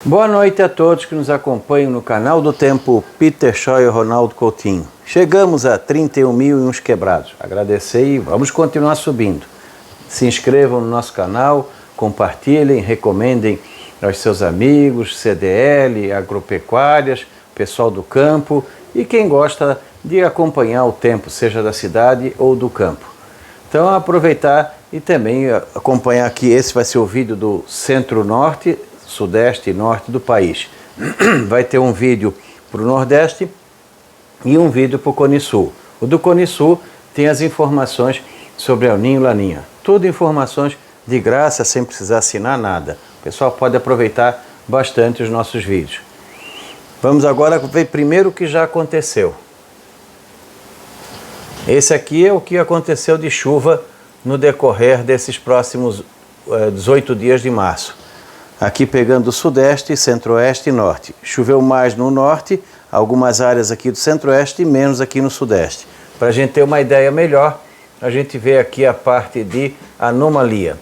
Boa noite a todos que nos acompanham no canal do Tempo Peter Shaw e Ronaldo Coutinho. Chegamos a 31 mil e uns quebrados. Agradecer e vamos continuar subindo. Se inscrevam no nosso canal, compartilhem, recomendem aos seus amigos, CDL, agropecuárias, pessoal do campo e quem gosta de acompanhar o tempo, seja da cidade ou do campo. Então aproveitar e também acompanhar aqui, esse vai ser o vídeo do centro-norte, sudeste e norte do país. Vai ter um vídeo para o nordeste e um vídeo para o Cone Sul. O do Cone Sul tem as informações sobre El Niño e Laninha. Tudo informações de graça, sem precisar assinar nada. O pessoal pode aproveitar bastante os nossos vídeos. Vamos agora ver primeiro o que já aconteceu. Esse aqui é o que aconteceu de chuva no decorrer desses próximos 18 dias de março. Aqui pegando o sudeste, centro-oeste e norte. Choveu mais no norte, algumas áreas aqui do centro-oeste e menos aqui no sudeste. Para a gente ter uma ideia melhor, a gente vê aqui a parte de anomalia.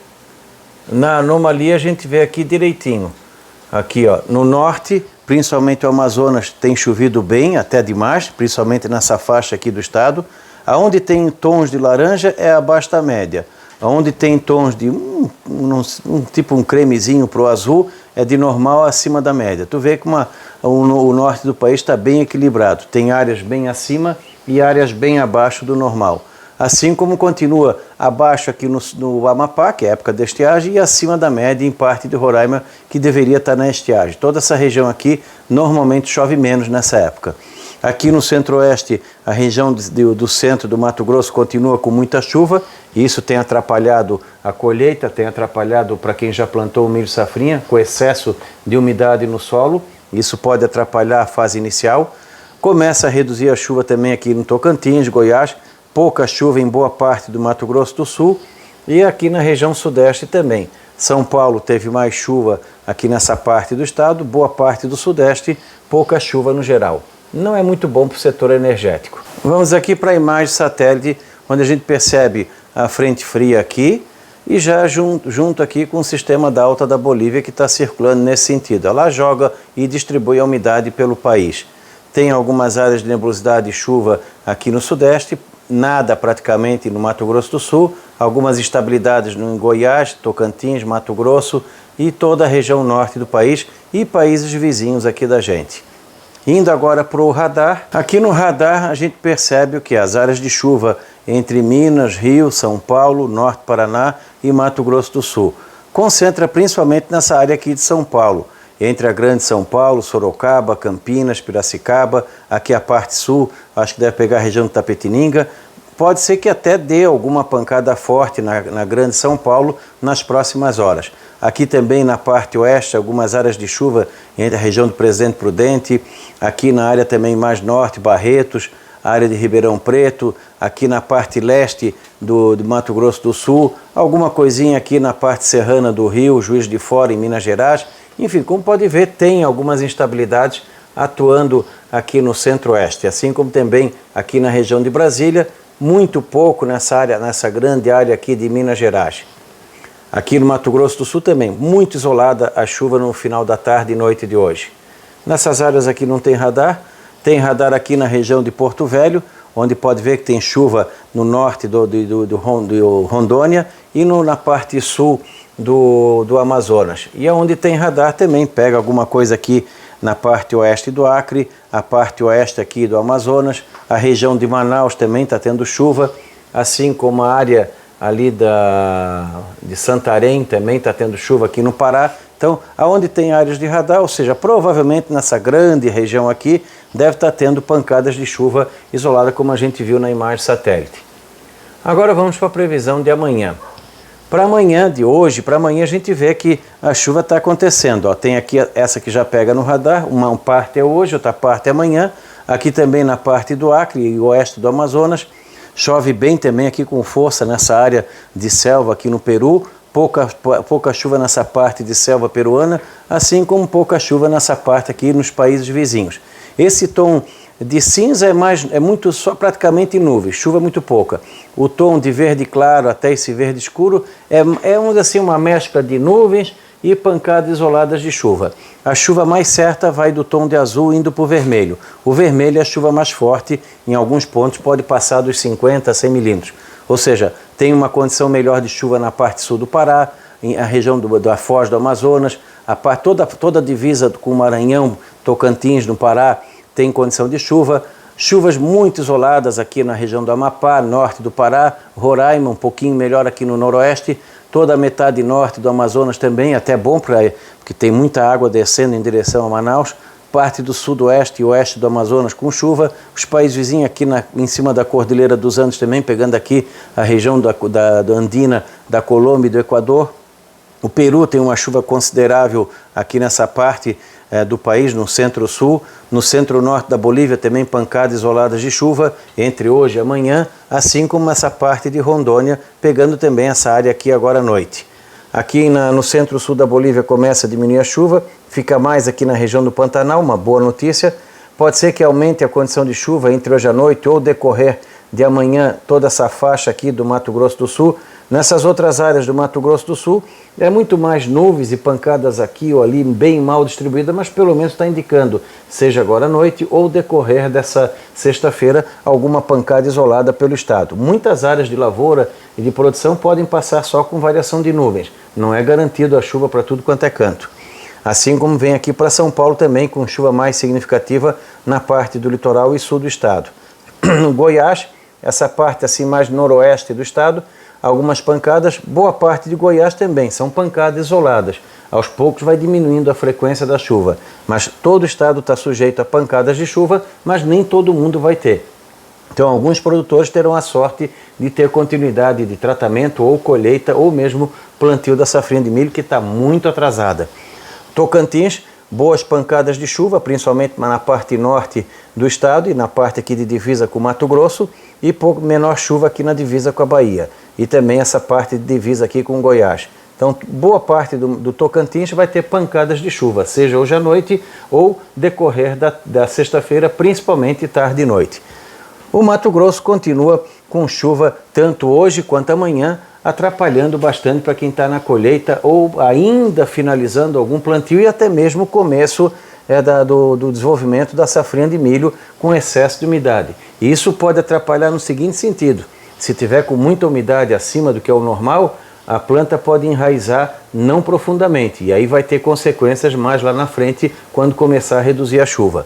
Na anomalia a gente vê aqui direitinho. Aqui ó, no norte, principalmente o Amazonas, tem chovido bem, até demais, principalmente nessa faixa aqui do estado. Aonde tem tons de laranja é abaixo da média. Onde tem tons de tipo um cremezinho para o azul, é de normal acima da média. Tu vê que o norte do país está bem equilibrado. Tem áreas bem acima e áreas bem abaixo do normal. Assim como continua abaixo aqui no Amapá, que é a época da estiagem, e acima da média em parte de Roraima, que deveria estar na estiagem. Toda essa região aqui normalmente chove menos nessa época. Aqui no centro-oeste, a região do centro do Mato Grosso continua com muita chuva, e isso tem atrapalhado a colheita, tem atrapalhado para quem já plantou o milho safrinha, com excesso de umidade no solo, isso pode atrapalhar a fase inicial. Começa a reduzir a chuva também aqui no Tocantins, Goiás, pouca chuva em boa parte do Mato Grosso do Sul, e aqui na região sudeste também. São Paulo teve mais chuva aqui nessa parte do estado, boa parte do sudeste, pouca chuva no geral. Não é muito bom para o setor energético. Vamos aqui para a imagem satélite, onde a gente percebe a frente fria aqui e já junto aqui com o sistema da alta da Bolívia que está circulando nesse sentido. Ela joga e distribui a umidade pelo país. Tem algumas áreas de nebulosidade e chuva aqui no sudeste, nada praticamente no Mato Grosso do Sul, algumas instabilidades no Goiás, Tocantins, Mato Grosso e toda a região norte do país e países vizinhos aqui da gente. Indo agora para o radar, aqui no radar a gente percebe o que? As áreas de chuva entre Minas, Rio, São Paulo, Norte Paraná e Mato Grosso do Sul. Concentra principalmente nessa área aqui de São Paulo, entre a Grande São Paulo, Sorocaba, Campinas, Piracicaba, aqui a parte sul, acho que deve pegar a região de Tapetininga. Pode ser que até dê alguma pancada forte na Grande São Paulo nas próximas horas. Aqui também na parte oeste, algumas áreas de chuva entre a região do Presidente Prudente, aqui na área também mais norte, Barretos, área de Ribeirão Preto, aqui na parte leste do Mato Grosso do Sul, alguma coisinha aqui na parte serrana do Rio, Juiz de Fora, em Minas Gerais. Enfim, como pode ver, tem algumas instabilidades atuando aqui no centro-oeste, assim como também aqui na região de Brasília, muito pouco nessa área, nessa grande área aqui de Minas Gerais. Aqui no Mato Grosso do Sul também, muito isolada a chuva no final da tarde e noite de hoje. Nessas áreas aqui não tem radar aqui na região de Porto Velho, onde pode ver que tem chuva no norte do Rondônia e na parte sul do Amazonas. E onde tem radar também pega alguma coisa aqui na parte oeste do Acre, a parte oeste aqui do Amazonas, a região de Manaus também está tendo chuva, assim como a área ali de Santarém também está tendo chuva aqui no Pará. Então, aonde tem áreas de radar, ou seja, provavelmente nessa grande região aqui, deve estar tendo pancadas de chuva isolada, como a gente viu na imagem satélite. Agora vamos para a previsão de amanhã. Para amanhã, de hoje, para amanhã a gente vê que a chuva está acontecendo. Ó, tem aqui essa que já pega no radar, uma parte é hoje, outra parte é amanhã. Aqui também na parte do Acre e oeste do Amazonas. Chove bem também aqui com força nessa área de selva aqui no Peru. Pouca chuva nessa parte de selva peruana, assim como pouca chuva nessa parte aqui nos países vizinhos. Esse tom de cinza só praticamente nuvens, chuva muito pouca. O tom de verde claro até esse verde escuro é assim, uma mescla de nuvens e pancadas isoladas de chuva. A chuva mais certa vai do tom de azul indo para o vermelho. O vermelho é a chuva mais forte, em alguns pontos pode passar dos 50 a 100 milímetros. Ou seja, tem uma condição melhor de chuva na parte sul do Pará, a região da Foz do Amazonas, toda a divisa com o Maranhão, Tocantins, no Pará, tem condição de chuva. Chuvas muito isoladas aqui na região do Amapá, norte do Pará, Roraima, um pouquinho melhor aqui no noroeste, toda a metade norte do Amazonas também, até bom porque tem muita água descendo em direção a Manaus, parte do sudoeste e oeste do Amazonas com chuva, os países vizinhos aqui em cima da Cordilheira dos Andes também, pegando aqui a região da Andina, da Colômbia e do Equador. O Peru tem uma chuva considerável aqui nessa parte do país, no centro-sul. No centro-norte da Bolívia também pancadas isoladas de chuva entre hoje e amanhã, assim como essa parte de Rondônia, pegando também essa área aqui agora à noite. Aqui no centro-sul da Bolívia começa a diminuir a chuva, fica mais aqui na região do Pantanal, uma boa notícia. Pode ser que aumente a condição de chuva entre hoje à noite ou decorrer de amanhã toda essa faixa aqui do Mato Grosso do Sul. Nessas outras áreas do Mato Grosso do Sul, é muito mais nuvens e pancadas aqui ou ali, bem mal distribuídas, mas pelo menos está indicando, seja agora à noite ou decorrer dessa sexta-feira, alguma pancada isolada pelo estado. Muitas áreas de lavoura e de produção podem passar só com variação de nuvens. Não é garantido a chuva para tudo quanto é canto. Assim como vem aqui para São Paulo também, com chuva mais significativa na parte do litoral e sul do estado. No Goiás, essa parte assim mais noroeste do estado, algumas pancadas, boa parte de Goiás também, são pancadas isoladas. Aos poucos vai diminuindo a frequência da chuva, mas todo o estado está sujeito a pancadas de chuva, mas nem todo mundo vai ter. Então alguns produtores terão a sorte de ter continuidade de tratamento ou colheita ou mesmo plantio da safrinha de milho que está muito atrasada. Tocantins, boas pancadas de chuva, principalmente na parte norte do estado e na parte aqui de divisa com Mato Grosso, e pouco menor chuva aqui na divisa com a Bahia, e também essa parte de divisa aqui com Goiás. Então, boa parte do Tocantins vai ter pancadas de chuva, seja hoje à noite ou decorrer da sexta-feira, principalmente tarde e noite. O Mato Grosso continua com chuva tanto hoje quanto amanhã, atrapalhando bastante para quem está na colheita ou ainda finalizando algum plantio e até mesmo o começo do desenvolvimento da safrinha de milho com excesso de umidade. E isso pode atrapalhar no seguinte sentido: se tiver com muita umidade acima do que é o normal, a planta pode enraizar não profundamente e aí vai ter consequências mais lá na frente quando começar a reduzir a chuva.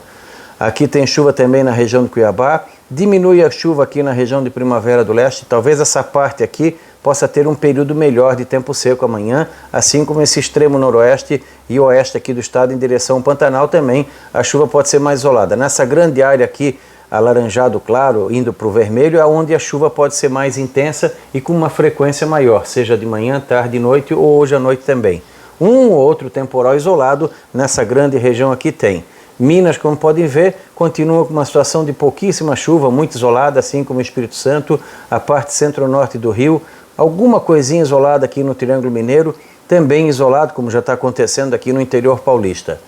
Aqui tem chuva também na região de Cuiabá, diminui a chuva aqui na região de Primavera do Leste, talvez essa parte aqui possa ter um período melhor de tempo seco amanhã, assim como esse extremo noroeste e oeste aqui do estado em direção ao Pantanal também, a chuva pode ser mais isolada. Nessa grande área aqui, alaranjado claro, indo para o vermelho, é onde a chuva pode ser mais intensa e com uma frequência maior, seja de manhã, tarde e noite ou hoje à noite também. Um ou outro temporal isolado nessa grande região aqui tem. Minas, como podem ver, continua com uma situação de pouquíssima chuva, muito isolada, assim como o Espírito Santo, a parte centro-norte do Rio, alguma coisinha isolada aqui no Triângulo Mineiro, também isolado, como já está acontecendo aqui no interior paulista.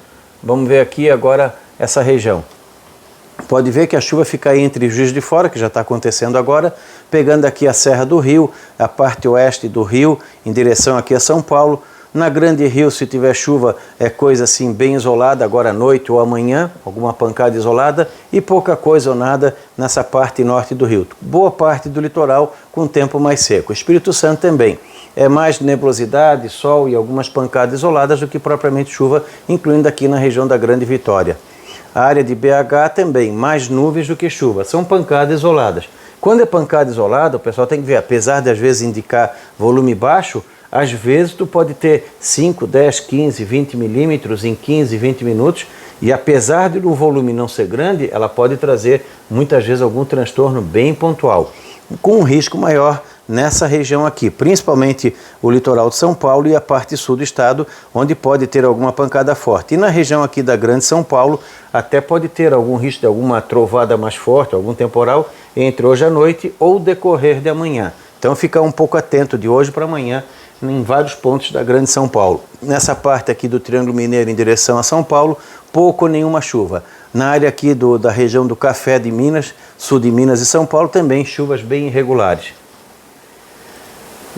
Vamos ver aqui agora essa região. Pode ver que a chuva fica aí entre Juiz de Fora, que já está acontecendo agora, pegando aqui a Serra do Rio, a parte oeste do Rio, em direção aqui a São Paulo. Na Grande Rio, se tiver chuva, é coisa assim bem isolada, agora à noite ou amanhã, alguma pancada isolada, e pouca coisa ou nada nessa parte norte do Rio. Boa parte do litoral com tempo mais seco. Espírito Santo também. É mais nebulosidade, sol e algumas pancadas isoladas do que propriamente chuva, incluindo aqui na região da Grande Vitória. A área de BH também, mais nuvens do que chuva, são pancadas isoladas. Quando é pancada isolada, o pessoal tem que ver, apesar de às vezes indicar volume baixo, às vezes tu pode ter 5, 10, 15, 20 milímetros em 15, 20 minutos e apesar de o volume não ser grande, ela pode trazer muitas vezes algum transtorno bem pontual, com um risco maior nessa região aqui, principalmente o litoral de São Paulo e a parte sul do estado, onde pode ter alguma pancada forte. E na região aqui da Grande São Paulo, até pode ter algum risco de alguma trovada mais forte, algum temporal, entre hoje à noite ou decorrer de amanhã. Então fica um pouco atento de hoje para amanhã, em vários pontos da Grande São Paulo. Nessa parte aqui do Triângulo Mineiro em direção a São Paulo, pouco ou nenhuma chuva. Na área aqui da região do Café de Minas, sul de Minas e São Paulo, também chuvas bem irregulares.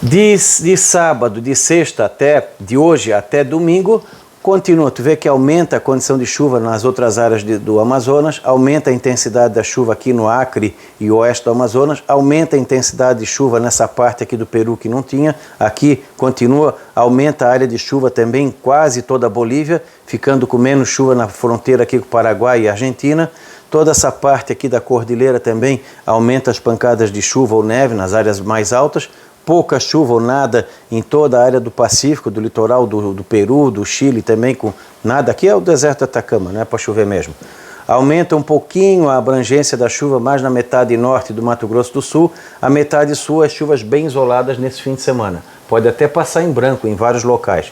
De sábado, de sexta de hoje até domingo, continua. Tu vê que aumenta a condição de chuva nas outras áreas do Amazonas, aumenta a intensidade da chuva aqui no Acre e oeste do Amazonas, aumenta a intensidade de chuva nessa parte aqui do Peru que não tinha, aqui continua, aumenta a área de chuva também, quase toda a Bolívia, ficando com menos chuva na fronteira aqui com o Paraguai e Argentina. Toda essa parte aqui da cordilheira também aumenta as pancadas de chuva ou neve nas áreas mais altas. Pouca chuva ou nada em toda a área do Pacífico, do litoral do Peru, do Chile também, com nada. Aqui é o deserto do Atacama, não é para chover mesmo. Aumenta um pouquinho a abrangência da chuva mais na metade norte do Mato Grosso do Sul. A metade sul é chuvas bem isoladas nesse fim de semana. Pode até passar em branco em vários locais.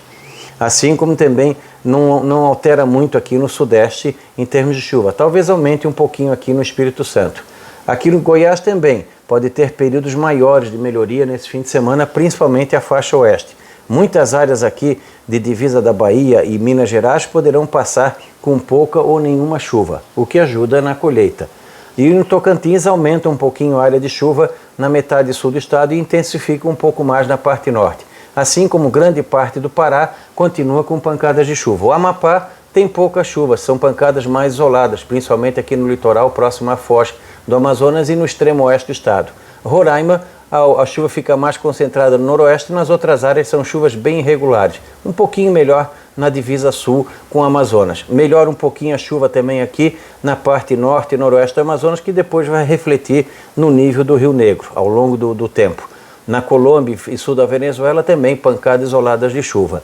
Assim como também não altera muito aqui no sudeste em termos de chuva. Talvez aumente um pouquinho aqui no Espírito Santo. Aqui no Goiás também pode ter períodos maiores de melhoria nesse fim de semana, principalmente a faixa oeste. Muitas áreas aqui de divisa da Bahia e Minas Gerais poderão passar com pouca ou nenhuma chuva, o que ajuda na colheita. E no Tocantins aumenta um pouquinho a área de chuva na metade sul do estado e intensifica um pouco mais na parte norte. Assim como grande parte do Pará continua com pancadas de chuva. O Amapá tem pouca chuva, são pancadas mais isoladas, principalmente aqui no litoral próximo à foz do Amazonas e no extremo oeste do estado. Roraima, a chuva fica mais concentrada no noroeste, nas outras áreas são chuvas bem irregulares. Um pouquinho melhor na divisa sul com o Amazonas. Melhora um pouquinho a chuva também aqui na parte norte e noroeste do Amazonas, que depois vai refletir no nível do Rio Negro ao longo do tempo. Na Colômbia e sul da Venezuela também pancadas isoladas de chuva.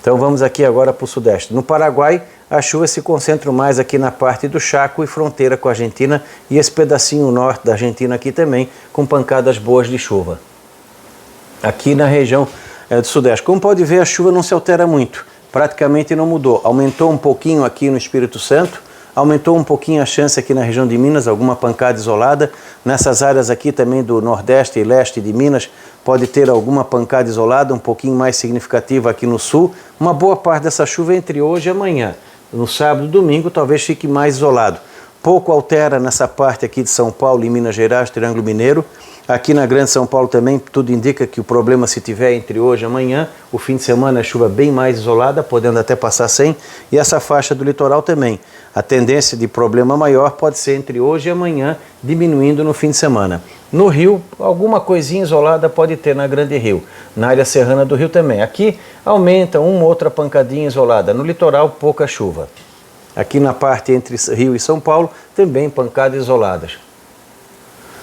Então vamos aqui agora para o sudeste. No Paraguai, as chuvas se concentram mais aqui na parte do Chaco e fronteira com a Argentina e esse pedacinho norte da Argentina aqui também com pancadas boas de chuva. Aqui na região do sudeste, como pode ver, a chuva não se altera muito, praticamente não mudou. Aumentou um pouquinho aqui no Espírito Santo, aumentou um pouquinho a chance aqui na região de Minas, alguma pancada isolada. Nessas áreas aqui também do nordeste e leste de Minas, pode ter alguma pancada isolada, um pouquinho mais significativa aqui no sul. Uma boa parte dessa chuva é entre hoje e amanhã. No sábado e domingo talvez fique mais isolado. Pouco altera nessa parte aqui de São Paulo e Minas Gerais, Triângulo Mineiro. Aqui na Grande São Paulo também, tudo indica que o problema, se tiver entre hoje e amanhã, o fim de semana é chuva bem mais isolada, podendo até passar sem. E essa faixa do litoral também. A tendência de problema maior pode ser entre hoje e amanhã, diminuindo no fim de semana. No Rio, alguma coisinha isolada pode ter na Grande Rio. Na área serrana do Rio também. Aqui aumenta uma ou outra pancadinha isolada. No litoral, pouca chuva. Aqui na parte entre Rio e São Paulo, também pancadas isoladas.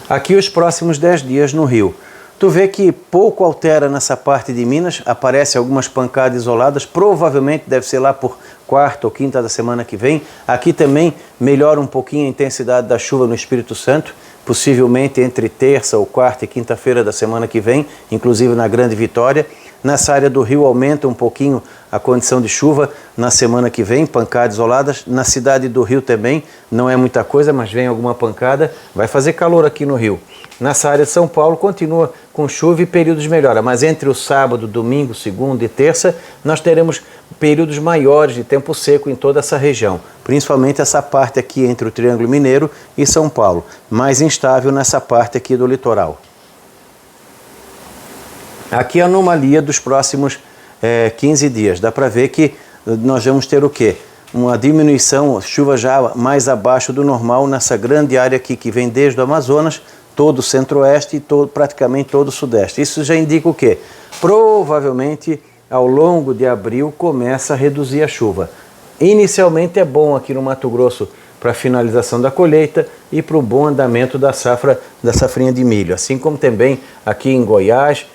Aqui os próximos 10 dias no Rio. Tu vê que pouco altera nessa parte de Minas, aparecem algumas pancadas isoladas, provavelmente deve ser lá por quarta ou quinta da semana que vem. Aqui também melhora um pouquinho a intensidade da chuva no Espírito Santo, possivelmente entre terça ou quarta e quinta-feira da semana que vem, inclusive na Grande Vitória. Nessa área do Rio aumenta um pouquinho a condição de chuva na semana que vem, pancadas isoladas. Na cidade do Rio também, não é muita coisa, mas vem alguma pancada. Vai fazer calor aqui no Rio. Nessa área de São Paulo continua com chuva e períodos de melhora, mas entre o sábado, domingo, segunda e terça, nós teremos períodos maiores de tempo seco em toda essa região, principalmente essa parte aqui entre o Triângulo Mineiro e São Paulo, mais instável nessa parte aqui do litoral. Aqui a anomalia dos próximos 15 dias. Dá para ver que nós vamos ter o quê? Uma diminuição, chuva já mais abaixo do normal nessa grande área aqui que vem desde o Amazonas, todo o centro-oeste e praticamente todo o sudeste. Isso já indica o quê? Provavelmente ao longo de abril começa a reduzir a chuva. Inicialmente é bom aqui no Mato Grosso para a finalização da colheita e para o bom andamento da safrinha de milho, assim como também aqui em Goiás,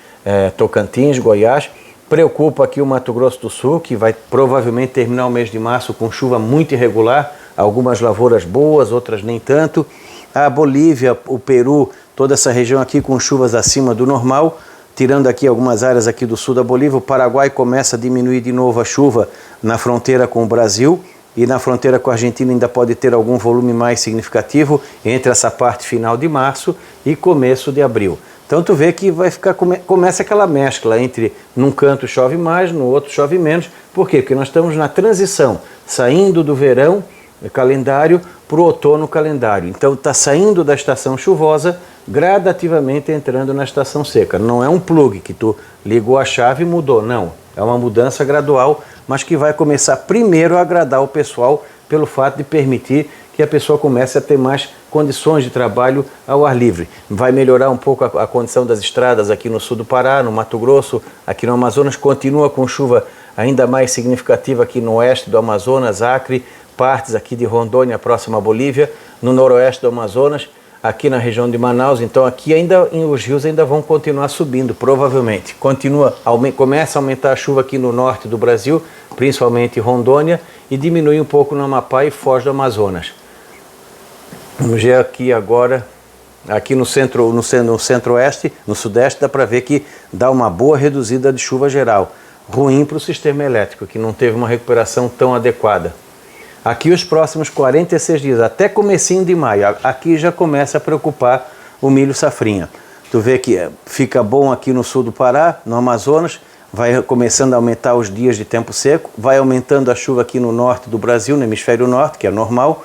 Tocantins, Goiás. Preocupa aqui o Mato Grosso do Sul, que vai provavelmente terminar o mês de março com chuva muito irregular, algumas lavouras boas, outras nem tanto. A Bolívia, o Peru, toda essa região aqui com chuvas acima do normal, tirando aqui algumas áreas aqui do sul da Bolívia. O Paraguai começa a diminuir de novo a chuva na fronteira com o Brasil, e na fronteira com a Argentina ainda pode ter algum volume mais significativo entre essa parte final de março e começo de abril. Então tu vê que vai ficar, começa aquela mescla entre num canto chove mais, no outro chove menos. Por quê? Porque nós estamos na transição, saindo do verão calendário para o outono calendário. Então está saindo da estação chuvosa, gradativamente entrando na estação seca. Não é um plug que tu ligou a chave e mudou, não. É uma mudança gradual, mas que vai começar primeiro a agradar o pessoal pelo fato de permitir que a pessoa comece a ter mais condições de trabalho ao ar livre. Vai melhorar um pouco a condição das estradas aqui no sul do Pará, no Mato Grosso, aqui no Amazonas. Continua com chuva ainda mais significativa aqui no oeste do Amazonas, Acre, partes aqui de Rondônia, próxima à Bolívia, no noroeste do Amazonas, aqui na região de Manaus. Então aqui ainda os rios ainda vão continuar subindo, provavelmente. Começa a aumentar a chuva aqui no norte do Brasil, principalmente Rondônia, e diminui um pouco no Amapá e Foz do Amazonas. Vamos ver aqui agora, aqui no centro-oeste, no sudeste, dá para ver que dá uma boa reduzida de chuva geral. Ruim para o sistema elétrico, que não teve uma recuperação tão adequada. Aqui os próximos 46 dias, até comecinho de maio, aqui já começa a preocupar o milho safrinha. Tu vê que fica bom aqui no sul do Pará, no Amazonas, vai começando a aumentar os dias de tempo seco, vai aumentando a chuva aqui no norte do Brasil, no hemisfério norte, que é normal,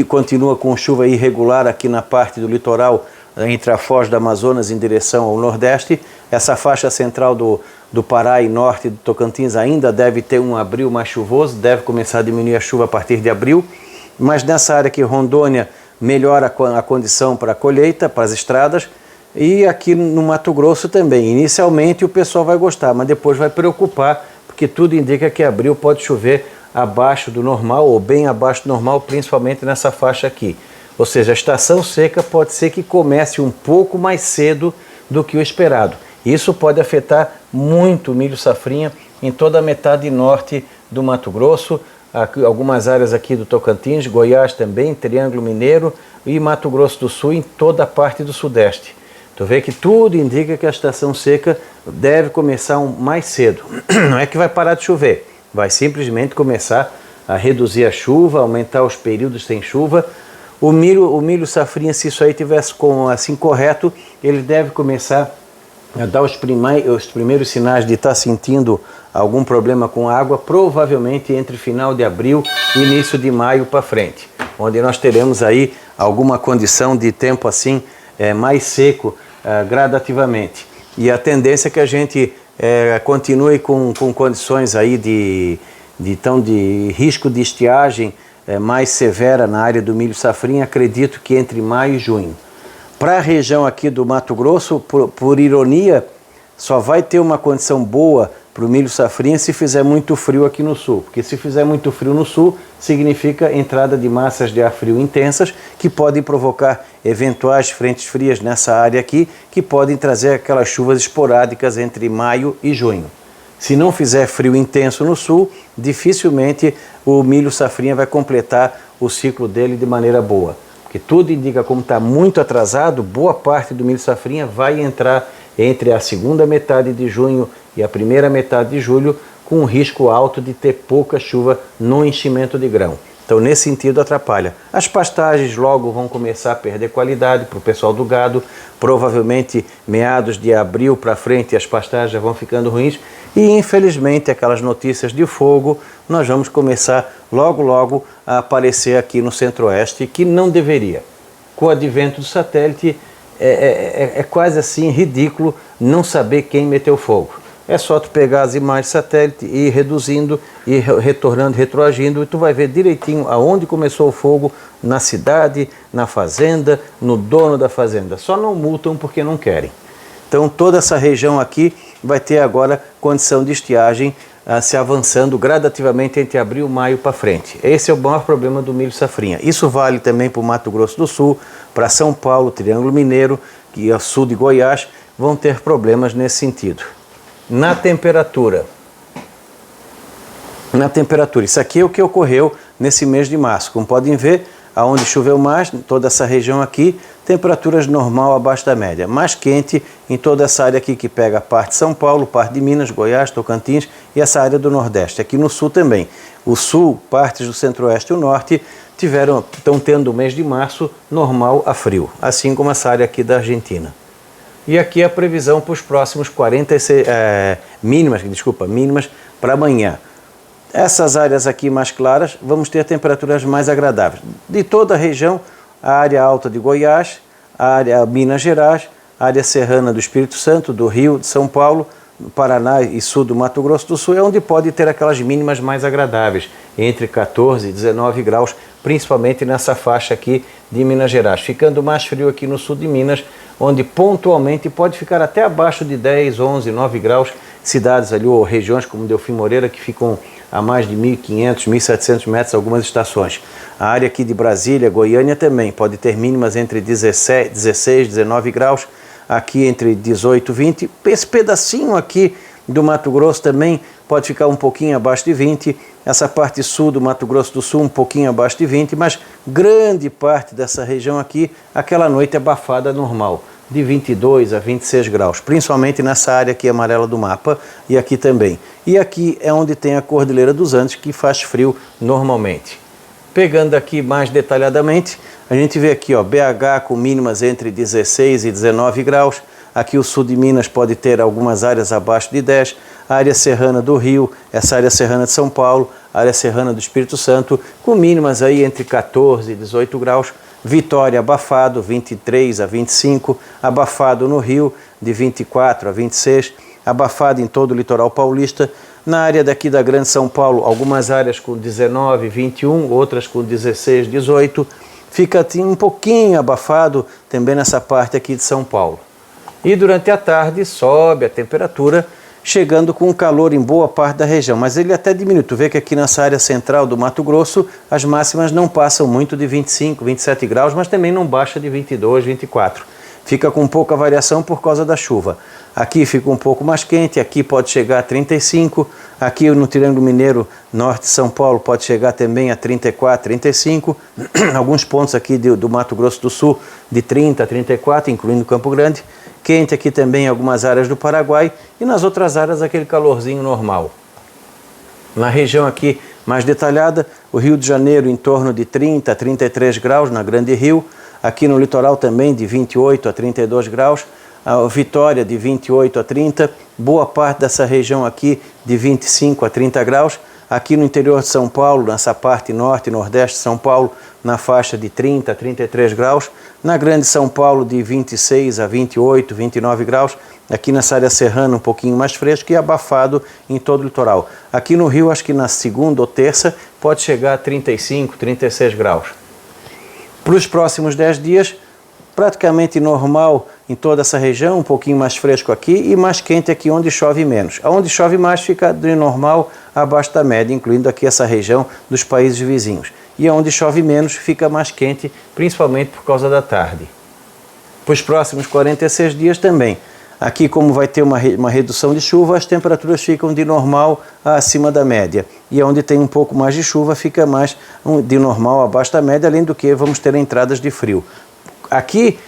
continua com chuva irregular aqui na parte do litoral, entre a foz do Amazonas em direção ao nordeste. Essa faixa central do Pará e norte do Tocantins ainda deve ter um abril mais chuvoso, deve começar a diminuir a chuva a partir de abril, mas nessa área aqui, Rondônia, melhora a condição para a colheita, para as estradas, e aqui no Mato Grosso também. Inicialmente o pessoal vai gostar, mas depois vai preocupar, porque tudo indica que abril pode chover abaixo do normal ou bem abaixo do normal, principalmente nessa faixa aqui. Ou seja, a estação seca pode ser que comece um pouco mais cedo do que o esperado. Isso pode afetar muito o milho safrinha em toda a metade norte do Mato Grosso, algumas áreas aqui do Tocantins, Goiás também, Triângulo Mineiro e Mato Grosso do Sul, em toda a parte do sudeste. Tu vê que tudo indica que a estação seca deve começar mais cedo. Não é que vai parar de chover, vai simplesmente começar a reduzir a chuva, aumentar os períodos sem chuva. O milho safrinha, se isso aí tivesse assim correto, ele deve começar a dar os primeiros sinais de estar sentindo algum problema com água, provavelmente entre final de abril e início de maio para frente, onde nós teremos aí alguma condição de tempo assim mais seco gradativamente. E a tendência é que a gente continue com condições aí de risco de estiagem mais severa na área do milho safrinha, acredito que entre maio e junho. Para a região aqui do Mato Grosso, por ironia, só vai ter uma condição boa para o milho safrinha se fizer muito frio aqui no sul, porque se fizer muito frio no sul, significa entrada de massas de ar frio intensas, que podem provocar eventuais frentes frias nessa área aqui, que podem trazer aquelas chuvas esporádicas entre maio e junho. Se não fizer frio intenso no sul, dificilmente o milho safrinha vai completar o ciclo dele de maneira boa. Porque tudo indica, como está muito atrasado, boa parte do milho safrinha vai entrar entre a segunda metade de junho e a primeira metade de julho, com um risco alto de ter pouca chuva no enchimento de grão. Então, nesse sentido, atrapalha. As pastagens logo vão começar a perder qualidade para o pessoal do gado. Provavelmente, meados de abril para frente, as pastagens já vão ficando ruins. E, infelizmente, aquelas notícias de fogo, nós vamos começar logo a aparecer aqui no centro-oeste, que não deveria. Com o advento do satélite, é quase assim ridículo não saber quem meteu fogo. É só tu pegar as imagens de satélite e ir reduzindo, e retornando, retroagindo, e tu vai ver direitinho aonde começou o fogo, na cidade, na fazenda, no dono da fazenda. Só não multam porque não querem. Então toda essa região aqui vai ter agora condição de estiagem se avançando gradativamente entre abril e maio para frente. Esse é o maior problema do milho safrinha. Isso vale também para o Mato Grosso do Sul, para São Paulo, Triângulo Mineiro, que é o sul de Goiás, vão ter problemas nesse sentido. Na temperatura, isso aqui é o que ocorreu nesse mês de março. Como podem ver, aonde choveu mais, toda essa região aqui, temperaturas normal abaixo da média. Mais quente em toda essa área aqui que pega a parte de São Paulo, parte de Minas, Goiás, Tocantins e essa área do Nordeste. Aqui no Sul também. O Sul, partes do Centro-Oeste e o Norte estão tendo o mês de março normal a frio, assim como essa área aqui da Argentina. E aqui a previsão para os próximos mínimas para amanhã. Essas áreas aqui mais claras, vamos ter temperaturas mais agradáveis. De toda a região, a área alta de Goiás, a área Minas Gerais, a área serrana do Espírito Santo, do Rio, de São Paulo, Paraná e sul do Mato Grosso do Sul, é onde pode ter aquelas mínimas mais agradáveis, entre 14 e 19 graus, principalmente nessa faixa aqui de Minas Gerais. Ficando mais frio aqui no sul de Minas, onde pontualmente pode ficar até abaixo de 10, 11, 9 graus, cidades ali ou regiões como Delfim Moreira que ficam a mais de 1.500, 1.700 metros algumas estações. A área aqui de Brasília, Goiânia também pode ter mínimas entre 16, 19 graus, aqui entre 18 e 20. Esse pedacinho aqui do Mato Grosso também pode ficar um pouquinho abaixo de 20. Essa parte sul do Mato Grosso do Sul um pouquinho abaixo de 20, mas grande parte dessa região aqui, aquela noite abafada normal, de 22 a 26 graus, principalmente nessa área aqui amarela do mapa e aqui também. E aqui é onde tem a Cordilheira dos Andes, que faz frio normalmente. Pegando aqui mais detalhadamente, a gente vê aqui, ó, BH com mínimas entre 16 e 19 graus. Aqui o sul de Minas pode ter algumas áreas abaixo de 10. A área serrana do Rio, essa área serrana de São Paulo, a área serrana do Espírito Santo, com mínimas aí entre 14 e 18 graus. Vitória abafado, 23 a 25. Abafado no Rio, de 24 a 26. Abafado em todo o litoral paulista. Na área daqui da Grande São Paulo, algumas áreas com 19, 21, outras com 16, 18. Fica um pouquinho abafado também nessa parte aqui de São Paulo. E durante a tarde sobe a temperatura, chegando com calor em boa parte da região, mas ele até diminui. Tu vê que aqui nessa área central do Mato Grosso, as máximas não passam muito de 25, 27 graus, mas também não baixa de 22, 24. Fica com pouca variação por causa da chuva. Aqui fica um pouco mais quente, aqui pode chegar a 35, aqui no Triângulo Mineiro, norte de São Paulo, pode chegar também a 34, 35, alguns pontos aqui do Mato Grosso do Sul, de 30 a 34, incluindo Campo Grande. Quente aqui também em algumas áreas do Paraguai e nas outras áreas aquele calorzinho normal. Na região aqui mais detalhada, o Rio de Janeiro em torno de 30 a 33 graus na Grande Rio, aqui no litoral também de 28 a 32 graus, a Vitória de 28 a 30, boa parte dessa região aqui de 25 a 30 graus, aqui no interior de São Paulo, nessa parte norte e nordeste de São Paulo, na faixa de 30 a 33 graus, na Grande São Paulo de 26 a 28, 29 graus, aqui nessa área serrana um pouquinho mais fresco e abafado em todo o litoral. Aqui no Rio, acho que na segunda ou terça, pode chegar a 35, 36 graus. Para os próximos 10 dias, praticamente normal em toda essa região, um pouquinho mais fresco aqui e mais quente aqui onde chove menos. Onde chove mais fica de normal abaixo da média, incluindo aqui essa região dos países vizinhos. E onde chove menos fica mais quente, principalmente por causa da tarde. Para os próximos 46 dias também. Aqui, como vai ter uma redução de chuva, as temperaturas ficam de normal a acima da média. E onde tem um pouco mais de chuva, fica mais de normal abaixo da média, além do que vamos ter entradas de frio. Aqui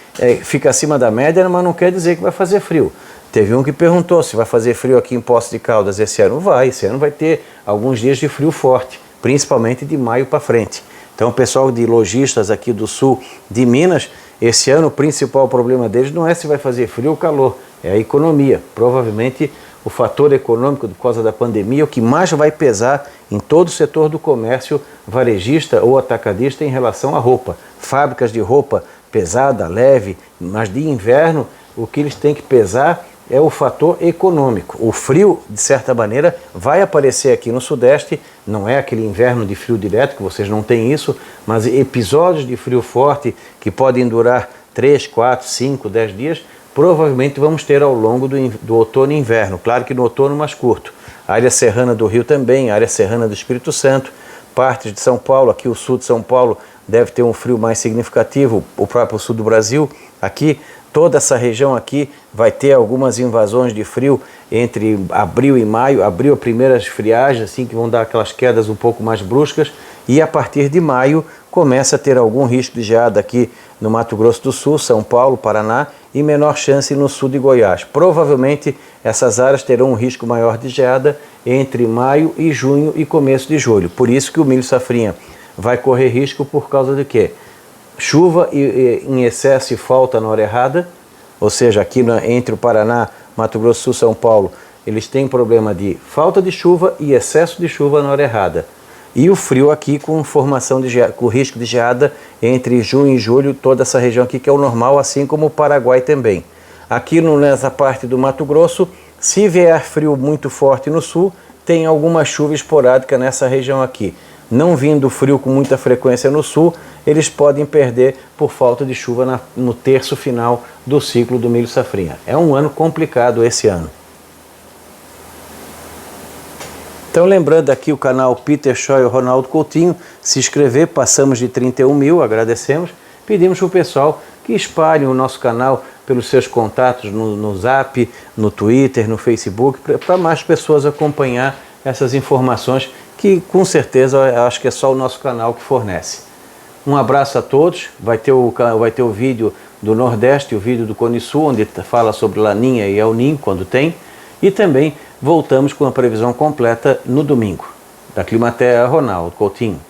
fica acima da média, mas não quer dizer que vai fazer frio. Teve um que perguntou se vai fazer frio aqui em Poços de Caldas esse ano. Esse ano vai ter alguns dias de frio forte, principalmente de maio para frente. Então o pessoal de lojistas aqui do sul de Minas, esse ano o principal problema deles não é se vai fazer frio ou calor, é a economia. Provavelmente o fator econômico por causa da pandemia é o que mais vai pesar em todo o setor do comércio varejista ou atacadista em relação à roupa. Fábricas de roupa pesada, leve, mas de inverno, o que eles têm que pesar é o fator econômico. O frio, de certa maneira, vai aparecer aqui no Sudeste, não é aquele inverno de frio direto, que vocês não têm isso, mas episódios de frio forte que podem durar 3, 4, 5, 10 dias, provavelmente vamos ter ao longo do outono e inverno. Claro que no outono mais curto. A área serrana do Rio também, a área serrana do Espírito Santo, partes de São Paulo, aqui o sul de São Paulo deve ter um frio mais significativo, o próprio sul do Brasil, aqui toda essa região aqui vai ter algumas invasões de frio entre abril e maio, abril primeiras friagens, assim, que vão dar aquelas quedas um pouco mais bruscas, e a partir de maio começa a ter algum risco de geada aqui no Mato Grosso do Sul, São Paulo, Paraná, e menor chance no sul de Goiás. Provavelmente essas áreas terão um risco maior de geada entre maio e junho e começo de julho. Por isso que o milho safrinha vai correr risco por causa de quê? Chuva em excesso e falta na hora errada, ou seja, aqui entre o Paraná, Mato Grosso do Sul, São Paulo, eles têm problema de falta de chuva e excesso de chuva na hora errada. E o frio aqui com formação de geada, com risco de geada entre junho e julho, toda essa região aqui que é o normal, assim como o Paraguai também. Aqui nessa parte do Mato Grosso, se vier frio muito forte no sul, tem alguma chuva esporádica nessa região aqui. Não vindo frio com muita frequência no sul, eles podem perder por falta de chuva no terço final do ciclo do milho safrinha. É um ano complicado esse ano. Então, lembrando aqui o canal Peter Scholl e o Ronaldo Coutinho, se inscrever, passamos de 31 mil, agradecemos. Pedimos para o pessoal que espalhem o nosso canal pelos seus contatos no Zap, no Twitter, no Facebook, para mais pessoas acompanhar essas informações que com certeza eu acho que é só o nosso canal que fornece. Um abraço a todos, vai ter o vídeo do Nordeste, o vídeo do Cone Sul, onde fala sobre Laninha e El Niño, quando tem, e também voltamos com a previsão completa no domingo. Da Climaterra, Ronaldo Coutinho.